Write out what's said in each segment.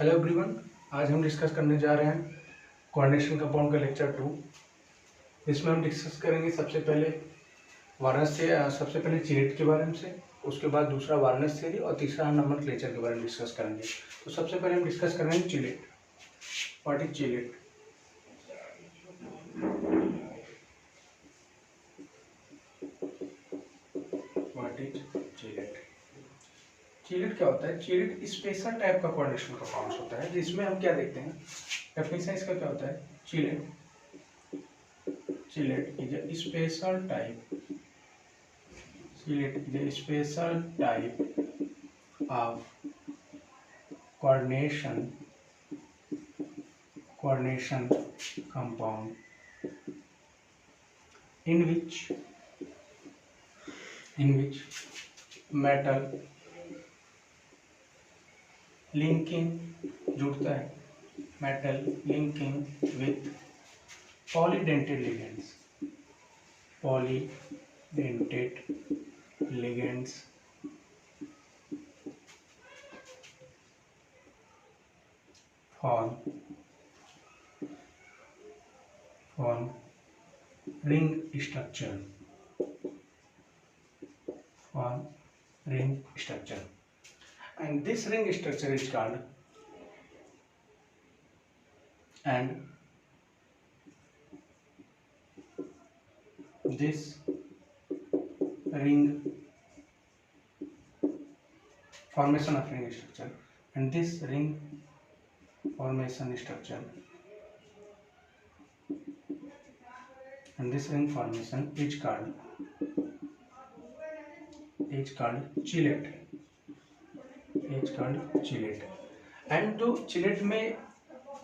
Hello everyone, आज हम discuss करने जा रहे हैं कोऑर्डिनेशन कंपाउंड का लेक्चर 2। इसमें हम डिस्कस करेंगे सबसे पहले सबसे पहले चिलेट के बारे में से, उसके बाद दूसरा वार्नस थ्योरी और तीसरा हम नोमेनक्लेचर के बारे में डिस्कस करेंगे। तो सबसे पहले हम डिस्कस करेंगे chelate. What is chelate? What is chelate? Chelate क्या होता है? चिलेट स्पेशल टाइप का कोऑर्डिनेशन कंपाउंड होता है जिसमें हम क्या देखते हैं, डेफिनेशन इसका क्या होता है? Chelate is a special type. Chilet is a special type of coordination compound in which metal linking जुड़ता है, metal linking with polydentate ligands form ring structure. And this ring structure is called formation of ring structure, and this ring formation is called chelate. And जो chelate में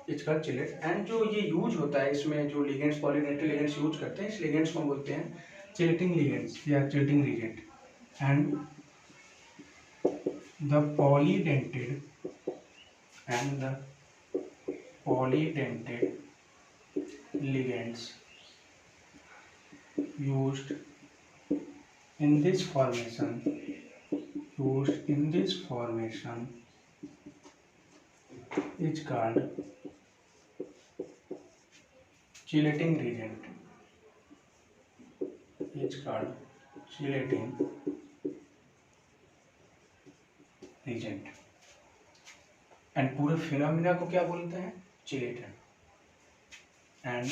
and जो ये use होता है, इसमें जो लिगेंड्स पॉलीडेंटेट लिगेंड्स यूज करते हैं, इस लिगेंड्स को बोलते हैं चिलेटिंग लिगेंड्स या chelating ligand. And the polydentate ligands used in this formation is called chelating reagent. And पूरे फिनोमिना को क्या बोलते हैं? चिलेटन। एंड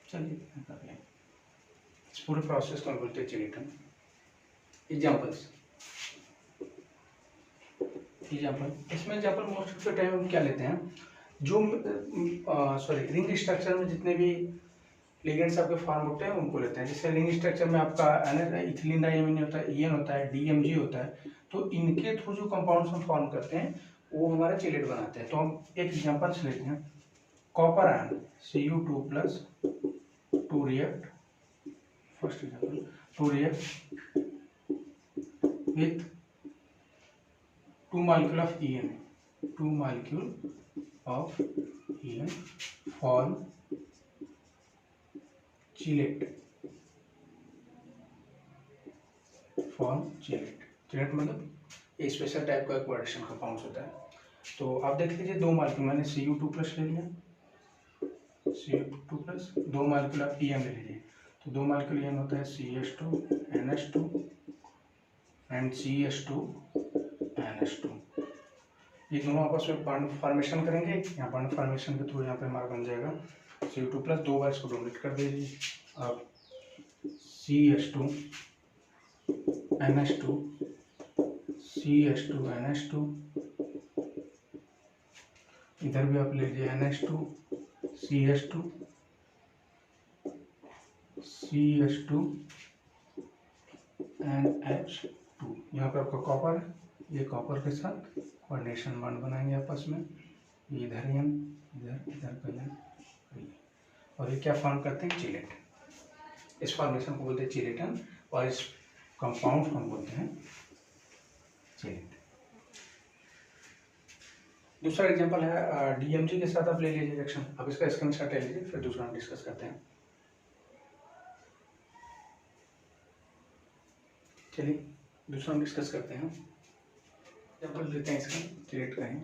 चलिए कर लें, इस पूरे प्रोसेस को बोलते हैं चिलेटन। एग्जाम्पल इसमें example most of the time हम क्या लेते हैं, जो रिंग स्ट्रक्चर में जितने भी लिगेंड्स आपके फॉर्म होते हैं उनको लेते हैं। जैसे रिंग स्ट्रक्चर में आपका इथिलीन डाइमीन होता है, EN होता है, DMG होता है, तो इनके थ्रू जो कंपाउंड्स हम फॉर्म करते हैं वो हमारा चिलेट बनाते हैं। तो हम एक एग्जांपल लेते हैं, copper ion Cu2+ to react, first example, to react with 2 molecule of EN form chelate मतलब ये स्पेशल टाइप का कोऑर्डिनेशन कंपाउंड होता है। तो आप देख लीजिए, 2 मॉलिक्यूल मैंने Cu2+ ले लिया, Cu2+, 2 मॉलिक्यूल आप EN ले लीजिए, तो 2 मॉलिक्यूल EN होता है CH2 NH2 and CH2 NH2। ये दोनों आपस में बॉन्ड फॉर्मेशन करेंगे, यहाँ बॉन्ड फॉर्मेशन के थ्रू यहाँ पे हमारा बन जाएगा Cu2+, 2 बार इसको डोनेट कर दीजिए आप, CH2 NH2 इधर भी आप ले लीजिए NH2 CH2 NH2। यहाँ पे आपका कॉपर है, ये कॉपर के साथ कोऑर्डिनेशन बॉन्ड बनाएंगे आपस में, ये इधर एन इधर का एन, और ये क्या फॉर्म करते हैं? चिलेट। इस फॉर्मेशन को बोलते हैं चिलेटन और इस कंपाउंड को हम बोलते हैं चिलेट। दूसरा एग्जांपल है DMG के साथ आप ले लीजिए रिएक्शन। अब इसका स्क्रीनशॉट ले लीजिए, फिर दूसरा हम डिस्कस करते हैं। चलिए दूसरा हम डिस्कस करते हैं। एग्जाम्पल लेते हैं इसका, क्रिएट करें।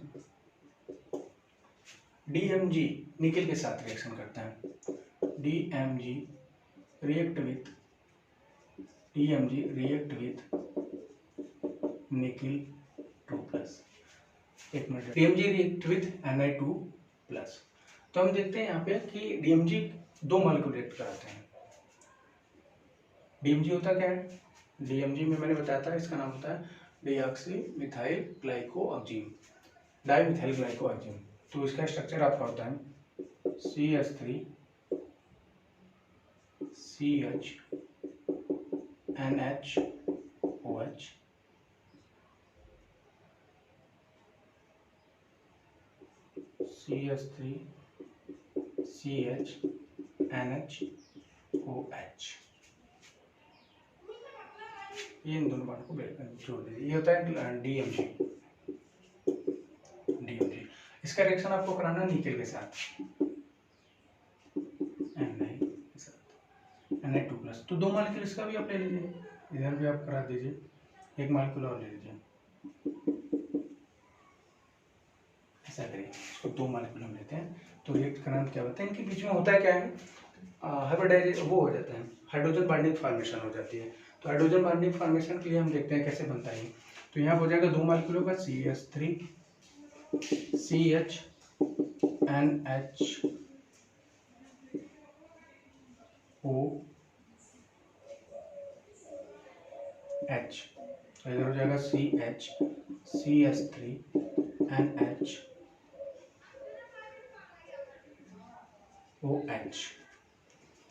DMG निकल के साथ रिएक्शन करता है। DMG react with nickel 2+। एक minute, DMG react with Ni2+। तो हम देखते हैं यहाँ पे कि DMG दो मॉलिक्यूल रिएक्ट कराते हैं। DMG होता क्या है? DMG में मैंने बताया था, इसका नाम होता है डाइऑक्सी मिथाइल ग्लाइकोऑक्जिम, डाइमिथाइल ग्लाइकोऑक्जिम। तो इसका स्ट्रक्चर आपका होता है CH3 CH NH OH CH3 CH NH OH। ये इन दोनों बात को जोड़ दीजिए। ये होता है DMG। इसका रिएक्शन आपको कराना है निकेल के साथ, Ni2+। तो दो मॉलिक्यूल इसका भी आप ले लीजिए, इधर भी आप करा दीजिए, एक मॉलिक्यूल और ले लीजिए। ऐसा करिए, इसको दो मॉलिक्यूल हम लेते हैं। तो रिएक्ट करना क्या होता है, इनके बीच में होता है क्या है, हाइब्रिडाइजेशन वो हो जाता है, हाइड्रोजन बॉन्डिंग फॉर्मेशन हो जाती है। तो हाइड्रोजन बॉन्डिंग फॉर्मेशन के लिए हम देखते हैं कैसे बनता है। तो यहाँ हो जाएगा दो मॉलिक्यूलों का CH3 CH NH OH। तो इधर हो जाएगा CH CH3 NH OH।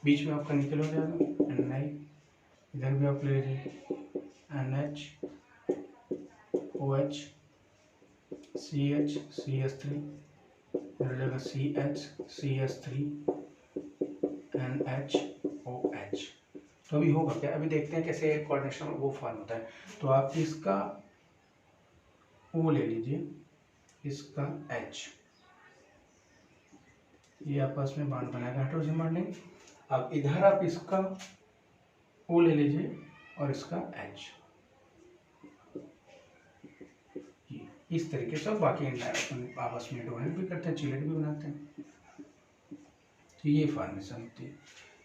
बीच में आपका निकल हो जाएगा Ni, इधर भी आप ले लीजिए NH OH CH CH3, इधर हो जाएगा CH CH3 NH OH। तो अभी होगा क्या, अभी देखते हैं कैसे कोऑर्डिनेशन वो फॉर्म होता है। तो आप इसका O ले लीजिए, इसका H, ये आपस में बॉन्ड बनाएगा हाइड्रोजन बॉन्डिंग। अब इधर आप इसका O ले लीजिए और इसका H, इस तरीके से। बाकी आपस में डोनेट भी करते हैं, चिलेट भी बनाते हैं। तो ये फॉर्मेशन होती है।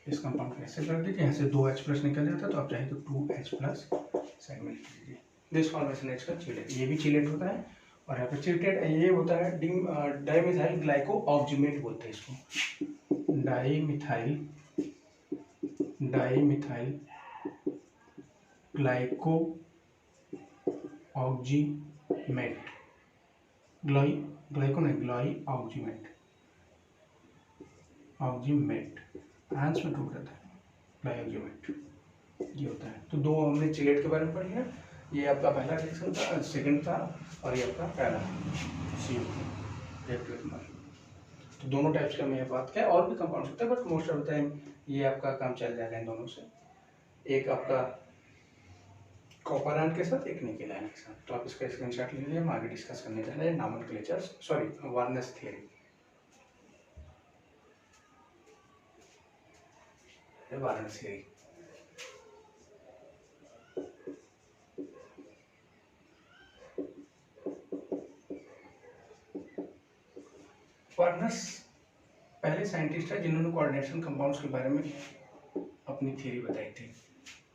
इस कंपाउंड को ऐसे कर दीजिए, यहाँ से 2H+ निकल जाता है, तो आप चाहे तो 2H+ साइड में लिख लीजिए। दिस फॉर्मेशन है इसका चिलेट, ये भी चिलेट होता है। और यहाँ पे चिलेटेड ये होता है डाइमिथाइल ग्लाइकोऑक्जिमेट बोलते हैं इसको, डाइमिथाइल ग्लाइकोऑक्जिमेट, ग्लाइको नहीं, ऑक्जिमेट आंस में टूट जाता है, ग्लाइकोऑक्जिमेट ये होता है। तो दो हमने चिलेट के बारे में पढ़ लिया। ये आपका पहला रिएक्शन था, सेकंड था, और ये आपका पहला CO। तो दोनों टाइप्स का मैंने बात किया, और भी कंपाउंड्स होते हैं, but most of the time ये आपका काम चल जाएगा इन दोनों से। एक आपका कॉपर आयन के साथ, एक निकेल आयन के साथ। तो आप इसका स्क्रीनशॉट ले लीजिए, हम आगे डिस्कस करने जा रहे हैं नॉमेनक्लेचर, सॉरी वार्नेस थ्योरी। वार्नेस थ्योरी वार्नस पहले साइंटिस्ट है जिन्होंने कोऑर्डिनेशन कंपाउंड्स के बारे में अपनी थ्योरी बताई थी।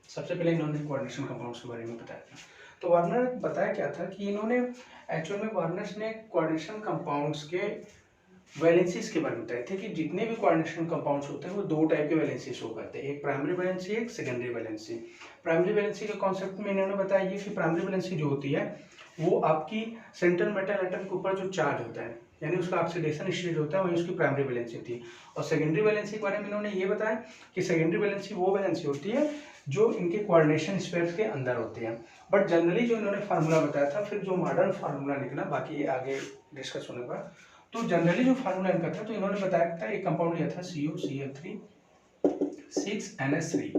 सबसे पहले इन्होंने कोऑर्डिनेशन कंपाउंड्स के बारे में बताया था। तो वार्नर बताया क्या था कि इन्होंने एक्चुअल में वार्नर्स ने कोऑर्डिनेशन कंपाउंड्स के वैलेंसीज के बारे में बताए थे कि जितने भी कोऑर्डिनेशन कंपाउंड्स होते हैं वो दो टाइप के वैलेंसी शो करते हैं, एक प्राइमरी वैलेंसी, एक सेकेंडरी वैलेंसी। प्राइमरी वैलेंसी के कॉन्सेप्ट में इन्होंने बताया ये कि प्राइमरी वैलेंसी जो होती है वो आपकी सेंट्रल मेटल एटम के ऊपर जो चार्ज होता है, यानी उसका ऑक्सीडेशन स्टेट होता है, वही उसकी प्राइमरी वैलेंसी होती है। और सेकेंडरी वैलेंसी के बारे में इन्होंने ये बताया कि सेकेंडरी वैलेंसी वो वैलेंसी होती है जो इनके कोऑर्डिनेशन स्पेयर्स के अंदर होती है। बट जनरली जो इन्होंने फार्मूला बताया था, फिर जो मॉडर्न फार्मूला निकला, बाकी ये आगे डिस्कस होने पर, तो जनरली जो फार्मूला इनका था, तो इन्होंने बताया था एक कंपाउंड लिया था CuCl3 6NH3।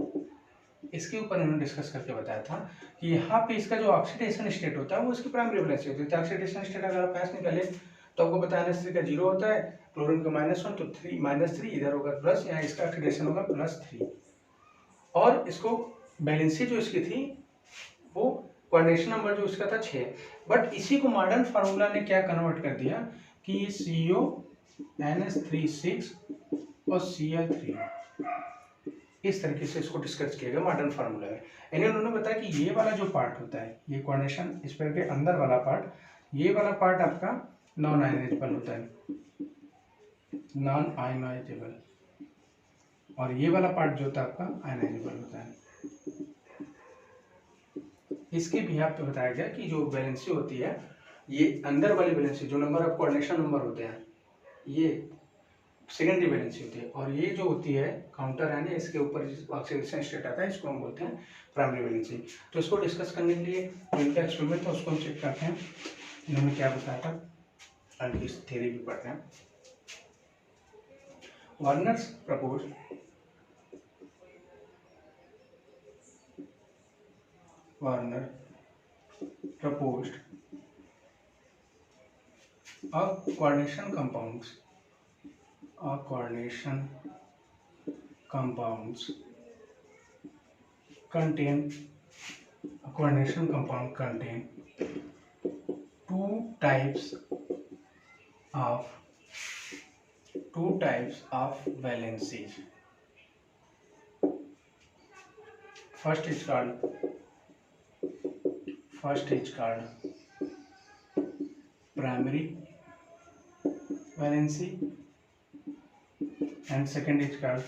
इसके ऊपर इन्होंने डिस्कस करके बताया था कि यहाँ पे इसका जो ऑक्सीडेशन स्टेट होता है वो इसकी प्राइमरी वैलेंसी होती है। ऑक्सीडेशन स्टेट अगर आप ऐसे निकाले तो आपको पता है NH3 का 0 होता है, क्लोरीन का -1, तो 3 -3 इधर होगा प्लस, यहाँ इसका ऑक्सीडेशन होगा +3। और इसको बैलेंसी जो इसकी थी वो कोऑर्डिनेशन नंबर जो उसका था 6, बट इसी को मॉडर्न फार्मूला ने क्या कन्वर्ट कर दिया कि ये CO NH36 और Cl3, इस तरीके से इसको डिस्कस किया गया मॉडर्न फार्मूला में। यानी उन्होंने बताया कि ये वाला जो पार्ट होता है, ये कोऑर्डिनेशन स्पेयर के अंदर वाला पार्ट, ये वाला पार्ट आपका नॉन आयनाइजेबल होता है, नॉन आयनाइजेबल, और ये वाला पार्ट जो होता है आपका आयनाइजेबल होता है। इसके भी आपको बताया गया कि जो वैलेंसी होती है, ये अंदर वाली वैलेंसी जो नंबर ऑफ कोऑर्डिनेशन नंबर होते हैं, ये सेकेंडरी वैलेंसी होती है, और ये जो होती है काउंटर है ना, इसके ऊपर ऑक्सीडेशन स्टेट आता है, इसको हम बोलते हैं प्राइमरी वैलेंसी। तो इसको डिस्कस करने के लिए जो इनका एक्सपेरिमेंट था उसको हम चेक करते हैं, इन्होंने क्या बताया था, एंड इस थ्योरी भी पढ़ते हैं। Warners propose Warner proposed a coordination compounds contain a coordination compound contain two types of valencies. First is called primary valency, and second is called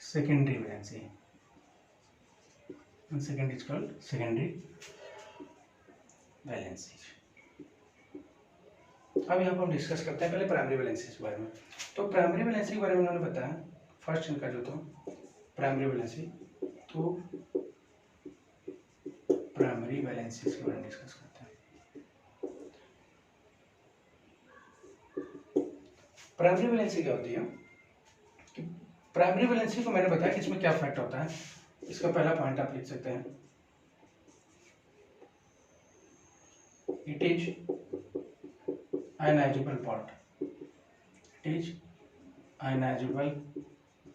secondary valency, and second is called secondary valency. अब यहाँ पर हम discuss करते हैं पहले primary valency के बारे में। तो प्राइमरी वैलेंसी के बारे में उन्होंने बताया, फर्स्ट इनका जो था प्राइमरी वैलेंसी, तो प्राइमरी वैलेंसी के बारे में डिस्कस करते हैं। प्राइमरी वैलेंसी क्या होती है कि प्राइमरी वैलेंसी को मैंने बताया कि इसमें क्या फैक्ट होता है। इसका पहला पॉइंट आप लिख सकते हैं, it is ionizable part. It is ionizable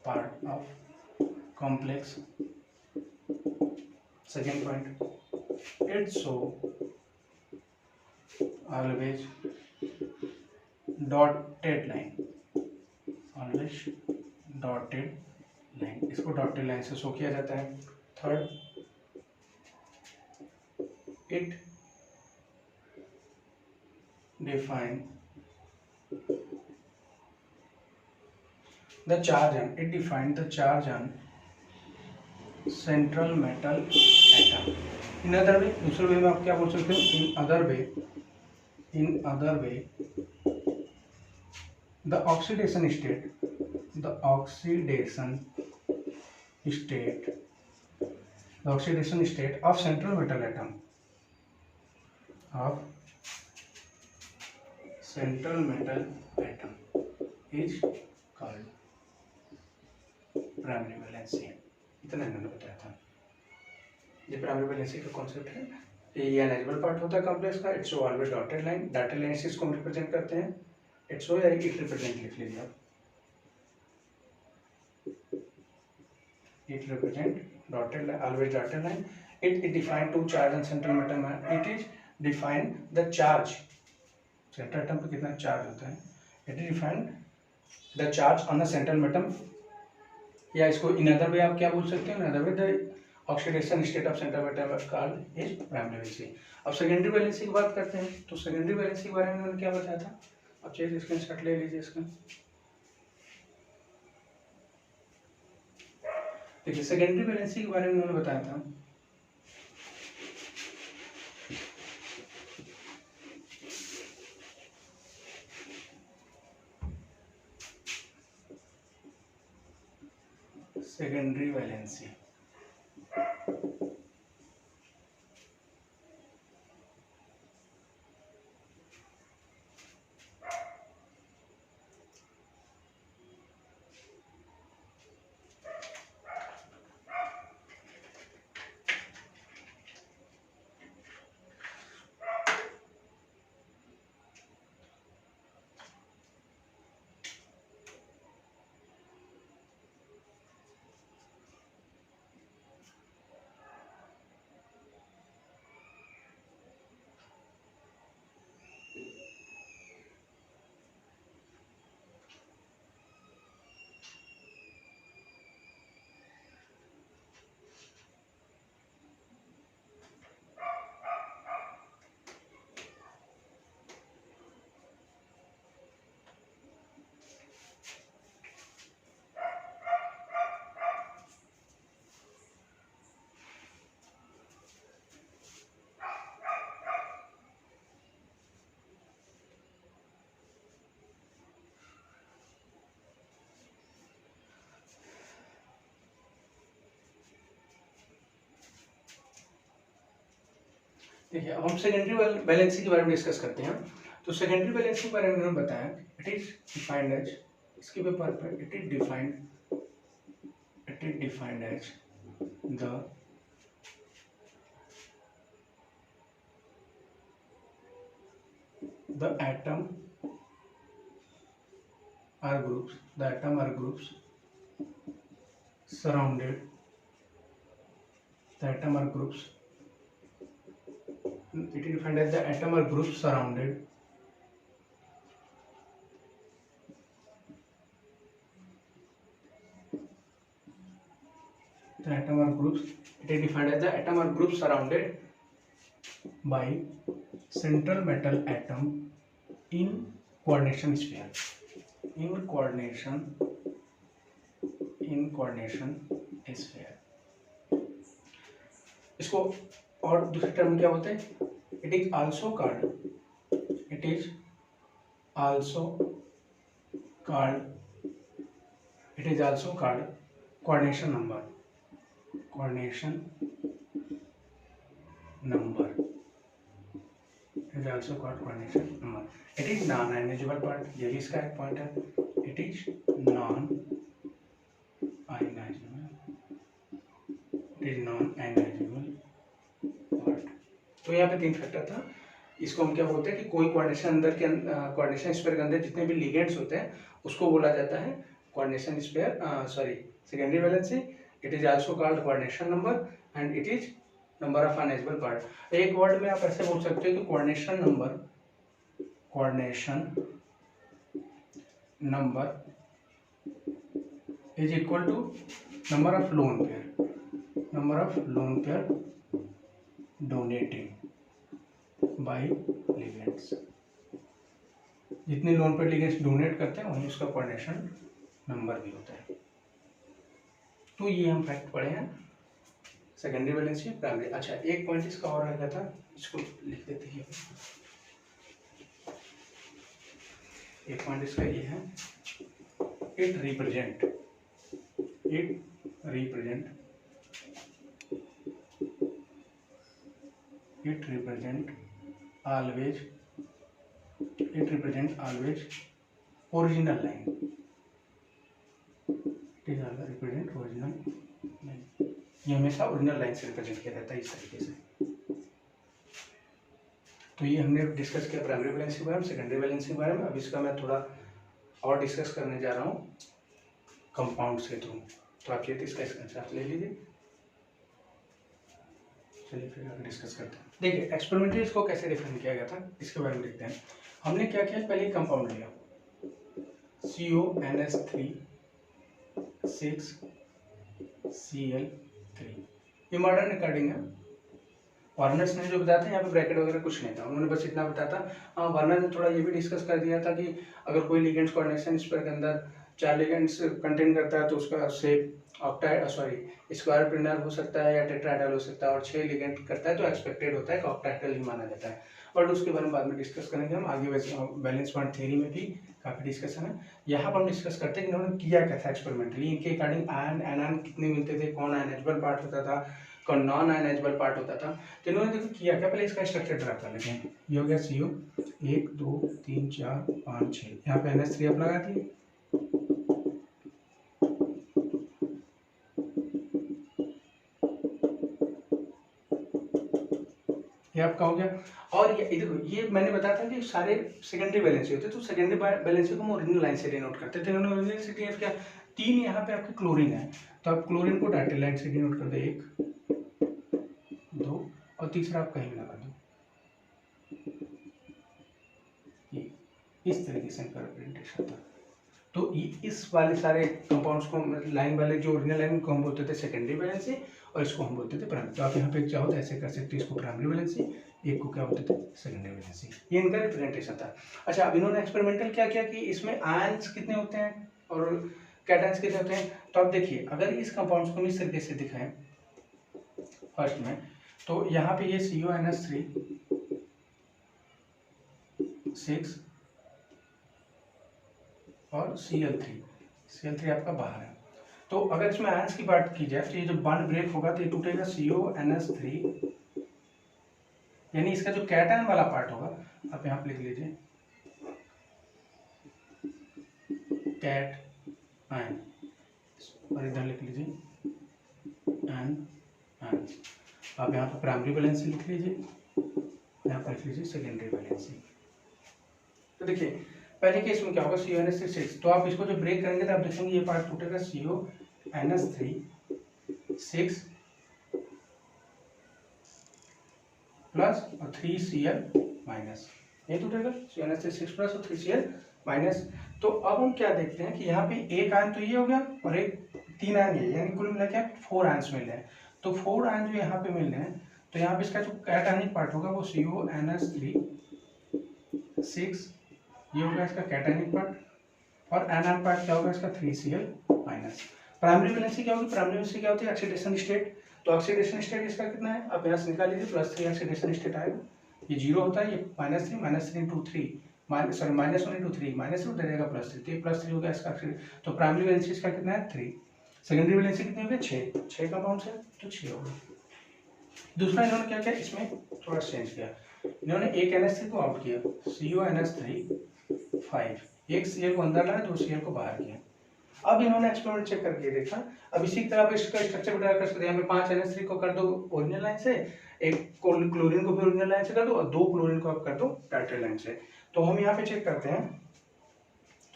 part of complex. Second point, it's so always dotted line, always dotted line, इसको dotted line से शो किया जाता है। Third, it define the charge on, it defined the charge on central metal atom. In other way, दूसरे वे में आप क्या बोल सकते हो, in other way the oxidation state of central metal atom is called primary valency. इतना इन्होंने बताया था। ये प्राइमरी वैलेंसी का कॉन्सेप्ट है। ये अनएजिबल पार्ट होता है कॉम्प्लेक्स का, it's always dotted line, dotted line से इसको हम रिप्रेजेंट करते हैं, इट्स या इट रिप्रेजेंट लिख लीजिए आप, it represent dotted line, always dotted line. It define to charge on central atom, it is define the charge, central atom पे कितना चार्ज होता है, it is define the charge on the central atom, या इसको in other way आप क्या बोल सकते हैं, in other way the oxidation state of central atom called is primary valency. अब सेकेंडरी वैलेंसी की बात करते हैं, तो सेकेंडरी वैलेंसी के बारे में उन्होंने क्या बताया था, अब चलिए स्क्रीनशॉट ले लीजिए इसका। देखिए सेकेंडरी वैलेंसी के बारे में उन्होंने बताया था, सेकेंडरी वैलेंसी देखिए अब हम सेकेंडरी वैलेंसी के बारे में डिस्कस करते हैं। तो सेकेंडरी वैलेंसी के बारे में उन्होंने बताया इट इज डिफाइंड एज, इसके पेपर पर it is defined as the atom are groups surrounded, the atom are groups, it is defined as the atom are groups surrounded the atom are groups, it is defined as the atom are groups surrounded by central metal atom in coordination sphere, in coordination sphere। इसको और दूसरे term क्या होते हैं, it is also called coordination number is also called coordination number। it is non-ionizable part, ये भी इसका एक पॉइंट है, it is non-ionizable part। तो यहाँ पे 3 फैक्टर था। इसको हम क्या बोलते हैं कि कोई कोऑर्डिनेशन स्फीयर के अंदर जितने भी लिगेंड्स होते हैं उसको बोला जाता है coordination sphere, secondary valency. It is also called coordination number and it is number of unequal part. एक वर्ड में आप ऐसे बोल सकते हो कि coordination number is equal to number of lone pair donating by ligands. जितने लोन पेयर लिगेंड्स डोनेट करते हैं वही उसका कोऑर्डिनेशन नंबर भी होता है। तो ये हम फैक्ट पढ़े हैं सेकेंडरी वैलेंसी प्राइमरी। अच्छा एक पॉइंट इसका और रह गया था, इसको लिख देते हैं। एक पॉइंट इसका ये है, it represent always original line, ये हमेशा ओरिजिनल लाइन से रिप्रेजेंट किया जाता है इस तरीके से। तो ये हमने डिस्कस किया प्राइमरी वैलेंसी के बारे में, सेकेंडरी वैलेंसी के बारे में। अब इसका मैं थोड़ा और डिस्कस करने जा रहा हूँ कंपाउंड्स के थ्रू। तो आप ये इसका स्क्रीनशॉट ले लीजिए। चलिए फिर आगे डिस्कस करते हैं। देखिए एक्सपेरिमेंटली इसको कैसे डिफाइन किया गया था इसके बारे में देखते हैं। हमने क्या किया, पहले कंपाउंड लिया CONS3 6Cl3। ये मॉडर्न रिकॉर्डिंग है। वार्नर्स ने जो बताया था यहाँ पे ब्रैकेट वगैरह कुछ नहीं था, उन्होंने बस इतना बताया था। हाँ वार्नर ने थोड़ा ये भी डिस्कस कर दिया था कि अगर कोई लिगेंड्स कोऑर्डिनेशन स्फीयर के अंदर 4 लिगेंड्स कंटेन करता है तो उसका शेप स्क्वायर पिनर हो सकता है या टेट्राहेड्रल हो सकता है, और 6 लिगेंड करता है तो एक्सपेक्टेड होता है कि ऑक्टाहेड्रल ही माना जाता है। बट उसके बारे में बाद में डिस्कस करेंगे हम आगे। बैलेंस बॉन्ड थ्योरी में भी काफ़ी डिस्कशन है। यहाँ पर हम डिस्कस करते हैं कि इन्होंने किया क्या था एक्सपेरिमेंटली, इनके अकॉर्डिंग आयन एनायन कितने मिलते थे, कौन आयनाइजेबल पार्ट होता था, कौन नॉन आयनाइजेबल पार्ट होता था। तो इन्होंने देखो किया क्या, पहले इसका स्ट्रक्चर ड्रा कर लेते हैं। ये हो गया CO 1 2 3 4 5 6, यहाँ पे NH3 आप लगा दिए। ये आपका हो गया। और ये देखो ये मैंने बताया था कि सारे सेकेंडरी वैलेंसी होते, तो सेकेंडरी वैलेंसी को हम ओरिजिनल लाइन से डिनोट करते थे। इन्होंने ओरिजिनल से डिनोट किया 3, यहाँ पे आपके क्लोरीन है तो आप क्लोरीन को डॉटेड लाइन से डिनोट कर दो 1 2 और तीसरा आप कहीं लगा दो। इस तरीके से इनका रिप्रेजेंटेशन था। तो इस वाले सारे कंपाउंड्स को लाइन वाले जो ओरिजिनल लाइन को हम बोलते थे सेकेंडरी वैलेंसी और इसको हम बोलते थे प्राइमरी। तो आप यहाँ पे चाहो तो ऐसे कर सकते हो, इसको प्राइमरी वैलेंसी, एक को क्या बोलते थे सेकेंडरी वैलेंसी। ये इनका रिप्रेजेंटेशन था। अच्छा अब इन्होंने एक्सपेरिमेंटल क्या किया कि इसमें आयंस कितने होते हैं और कैटायंस कितने होते हैं। तो आप देखिए अगर इस कंपाउंड्स को हम इस तरीके से दिखाएं फर्स्ट में, तो यहाँ पे ये CONS3 6 और Cl3 आपका बाहर है। तो अगर इसमें आयंस की बात की जाए तो ये जब बॉन्ड ब्रेक होगा तो ये टूटेगा CONS3 यानी इसका जो कैटायन वाला पार्ट होगा आप यहाँ पे लिख लीजिए कैट आयन, और इधर लिख लीजिए एन आयन। आप यहाँ पर प्राइमरी वैलेंसी लिख लीजिए, यहाँ पर लिख लीजिए सेकेंडरी वैलेंसी। तो देखिए पहले केस में क्या होगा, CuNH6, तो आप इसको जो ब्रेक करेंगे तो आप देखेंगे ये पार्ट टूटेगा CuNH3 6 प्लस और 3Cl माइनस, ये टूटेगा CuNH3 6 प्लस और 3Cl माइनस। तो अब हम क्या देखते हैं कि यहाँ पे एक आयन तो ये हो गया और एक 3 आयन ये, यानी कुल मिला के 4 आयन्स मिल रहे हैं। तो 4 आयन जो यहाँ पे मिल रहे हैं, तो यहाँ पे इसका जो कैटायनिक पार्ट होगा वो CuNH3 6, ये होगा इसका कैटायनिक पार्ट, और एनायन पार्ट क्या होगा इसका 3Cl माइनस। प्राइमरी वैलेंसी क्या होगी, प्राइमरी वैलेंसी क्या होती है, ऑक्सीडेशन स्टेट। तो ऑक्सीडेशन स्टेट इसका कितना है, आप यहाँ से निकाल लीजिए, +3 ऑक्सीडेशन स्टेट आएगा, ये 0 होता है, ये -3 -3 × 3 सॉरी -1 × 3 -1 हो जाएगा +3, तो ये +3 हो गया इसका। तो प्राइमरी वैलेंसी इसका कितना है 3, सेकेंडरी वैलेंसी कितनी हो गई 6 कंपाउंड्स है तो 6 हो गई। दूसरा इन्होंने क्या किया, इसमें थोड़ा चेंज किया, इन्होंने एक NH3 को आउट किया, CuNH3 5, एक Cl को अंदर लाया, 2 Cl को बाहर किया। अब इन्होंने एक्सपेरिमेंट चेक करके देखा, अब इसी तरह आप इसका स्ट्रक्चर बनाया कर सकते हैं, यहाँ पे 5 NH3 को कर दो ओरिजिनल लाइन से, एक क्लोरीन को भी ओरिजिनल लाइन से कर दो, और 2 क्लोरीन को आप कर दो टाइटल लाइन से। तो हम यहाँ पे चेक करते हैं,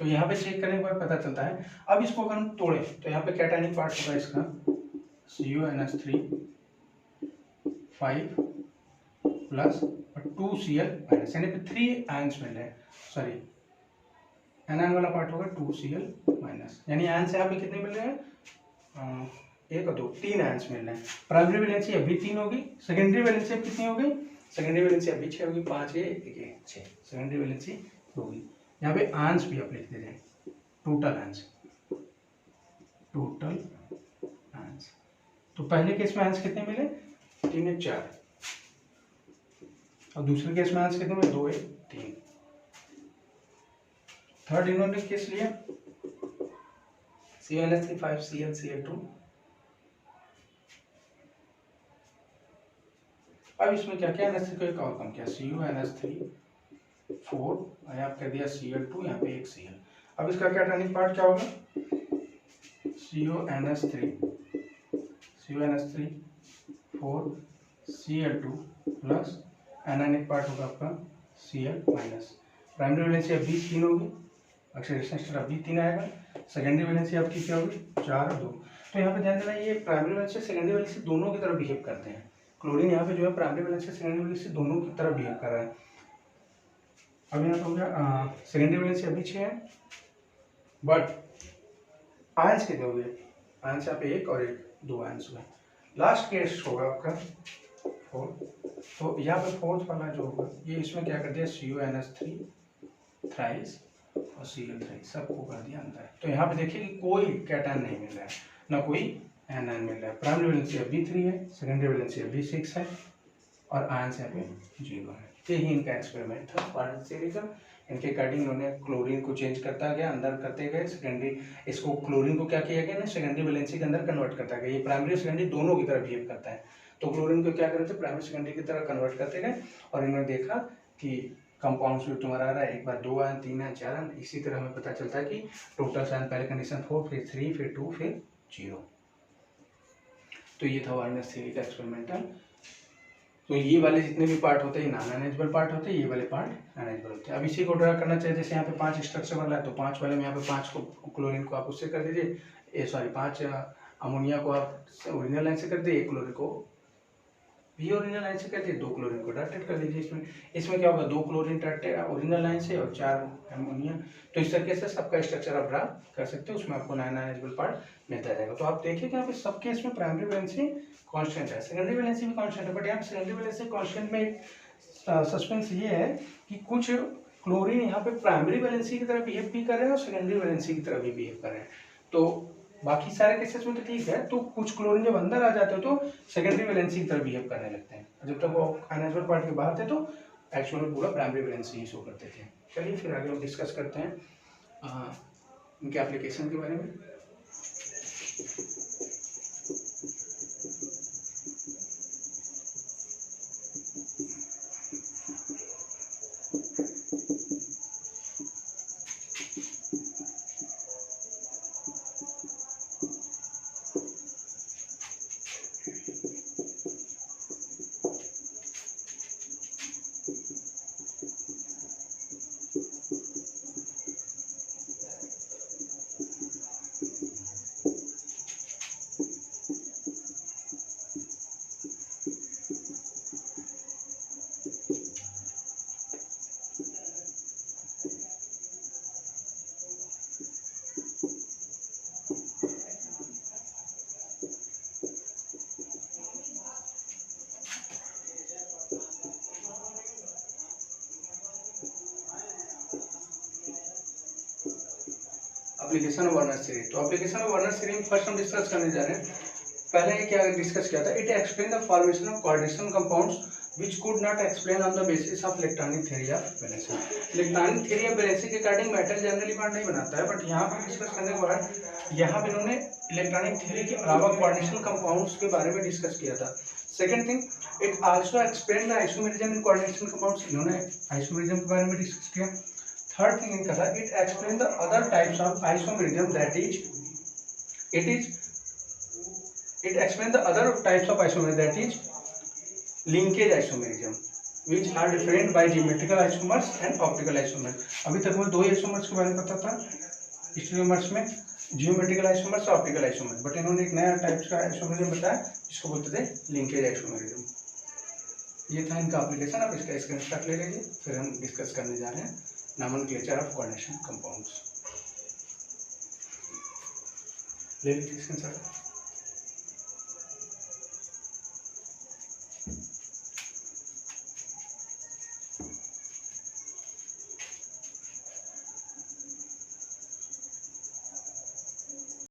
तो यहाँ पे चेक करने के बाद पता चलता है। अब इसको अगर हम तोड़े तो यहाँ पे कैटायनिक पार्ट होगा इसका CuNH3 5 प्लस 2Cl माइनस, यानी कि 3 आयन्स मिल रहे हैं, सॉरी एनायन वाला पार्ट होगा 2Cl माइनस, यानी आयन्स यहाँ पे कितने मिल रहे हैं, 1 और 2 3 आयन्स मिल रहे हैं। प्राइमरी वैलेंसी अभी 3 होगी, सेकेंडरी वैलेंसी अब कितनी होगी, सेकेंडरी वैलेंसी अभी 6 होगी, 5 1 6 सेकेंडरी वैलेंसी होगी। यहाँ पे आयन्स भी आप लिख दीजिए, टोटल आयन्स, टोटल आयन्स। तो पहले केस में आयन्स कितने मिले, 3 1 4, और दूसरे केस में आयन्स कितने मिले, 2 1 3। थर्ड इन्होंने केस लिया CuNH3 5 Cl Cl2। अब इसमें क्या किया, NH3 को एक और कम किया, CuNH3 4 और यहाँ कर दिया Cl2, यहाँ पे एक Cl। अब इसका कैटायनिक पार्ट क्या होगा, CuNH3 4 Cl2 plus anionic part होगा आपका Cl माइनस। प्राइमरी वैलेंसी अभी 3 होगी, ऑक्सीडेशन स्टेट अभी 3 आएगा, सेकेंडरी वैलेंसी आपकी क्या होगी 4 और 2। तो यहाँ पे ध्यान देना, ये प्राइमरी वैलेंसी सेकेंडरी वैलेंसी दोनों की तरह बिहेव करते हैं। क्लोरीन यहाँ पे जो है प्राइमरी वैलेंसी सेकेंडरी वैलेंसी दोनों की तरह बिहेव कर रहा है। अब यहाँ पे हो गया सेकेंडरी वैलेंसी अभी 6 है, बट आयन्स कितने हो गए, आयन्स यहाँ पे 1 और 1 2 आयन्स हुए। लास्ट केस होगा आपका 4, तो यहाँ पे फोर्थ वाला जो होगा ये इसमें क्या कर दिया, CuNH3 थ्राइस और Cl3 सबको कर दिया अंदर। तो यहाँ पे देखिए कि कोई कैटायन नहीं मिल रहा है, ना कोई एनायन मिल रहा है। प्राइमरी वैलेंसी अभी 3 है, सेकेंडरी वैलेंसी अभी 6 है, और आयन्स यहाँ पे 0 है। यही इनका एक्सपेरिमेंट था पार्ट थ्योरी का। इनके अकॉर्डिंग उन्होंने क्लोरीन को चेंज करता गया, अंदर करते गए, सेकेंडरी इसको क्लोरीन को क्या किया गया ना, सेकेंडरी वैलेंसी के अंदर कन्वर्ट करता गया। ये प्राइमरी सेकेंडरी दोनों की तरह बिहेव करता है, तो क्लोरीन को क्या करते थे, प्राइमरी सेकेंडरी की तरह कन्वर्ट करते गए, और इन्होंने देखा कि कंपाउंड्स में तुम्हारा आ रहा है, एक बार 2 आयन 3 आयन 4 आयन, इसी तरह हमें पता चलता है कि टोटल आयन पहले कंडीशन 4 फिर 3 फिर 2 फिर 0। तो ये था वार्नर्स थ्योरी का एक्सपेरिमेंटल। तो ये वाले जितने भी पार्ट होते हैं नॉन अनएनेबल पार्ट होते हैं, ये वाले पार्ट अनएनेबल होते हैं। अब इसी को ड्रा करना चाहिए, जैसे यहाँ पे 5 स्ट्रक्चर वाला है तो 5 वाले में यहाँ पे 5 को क्लोरीन को आप उससे कर दीजिए, सॉरी 5 अमोनिया को आप ओरिजिनल लाइन से कर दिए, 1 क्लोरीन को भी ओरिजिनल लाइन से कर दिए, 2 क्लोरीन को डॉटेड कर दीजिए। इसमें क्या होगा, 2 क्लोरीन ओरिजिनल लाइन से और 4 अमोनिया। तो इस तरीके से सबका स्ट्रक्चर आप ड्रा कर सकते हो, उसमें आपको नॉन अनएनेबल पार्ट मिलता जाएगा। तो आप देखिए कि यहाँ पे सब केस में प्राइमरी वैलेंसी कांस्टेंट है, सेकेंडरी वैलेंसी भी कांस्टेंट है, बट यहाँ पे सेकेंडरी वैलेंसी कांस्टेंट में एक सस्पेंस ये है कि कुछ क्लोरीन यहाँ पे प्राइमरी वैलेंसी की तरह बिहेव भी कर रहे हैं और सेकेंडरी वैलेंसी की तरह भी बिहेव कर रहे हैं। तो बाकी सारे केसेस में तो ठीक है, तो कुछ क्लोरीन जब अंदर आ जाते हो तो सेकेंडरी वैलेंसी की तरह बिहेव करने लगते हैं, जब तक वो अनएनेबल पार्ट के बाहर थे तो एक्चुअल में पूरा प्राइमरी वैलेंसी ही शो करते थे। चलिए फिर आगे हम डिस्कस करते हैं इनके एप्लीकेशन के बारे में। Application of Werner series. तो application of Werner series first हम डिस्कस करने जा रहे हैं। पहले क्या डिस्कस किया था, it explain the formation of coordination compounds which could not explain on the basis of electronic theory of balancing। Electronic theory of balancing के अकॉर्डिंग मेटल जनरली बॉन्ड नहीं बनाता है, बट यहाँ पर डिस्कस करने के बाद यहाँ पे इन्होंने इलेक्ट्रॉनिक थ्योरी के अलावा कोऑर्डिनेशन कंपाउंड्स के बारे में डिस्कस किया था। Second thing, it also explain the isomerism in coordination compounds, इन्होंने आइसोमेरिज्म के बारे में डिस्कस किया। थर्ड थिंग इनका था, it explain the other types of isomerism that is it explains the other types of isomerism, that is linkage isomerism, which are different by geometrical isomers and optical isomers। अभी तक मैं दो ही isomers के बारे में पता था स्टीरियोमर्स में, जियोमेट्रिकल आइसोमर्स और ऑप्टिकल आइसोमर्स, बट इन्होंने एक नया टाइप्स का आइसोमेरिज्म बताया जिसको बोलते थे लिंकेज आइसोमेरिज्म। ये था इनका एप्लीकेशन। अब इसका स्क्रीनशॉट ले लीजिए, फिर हम डिस्कस करने जा रहे हैं नोमेनक्लेचर ऑफ कोऑर्डिनेशन कंपाउंड्स। ले लीजिए स्क्रीनशॉट।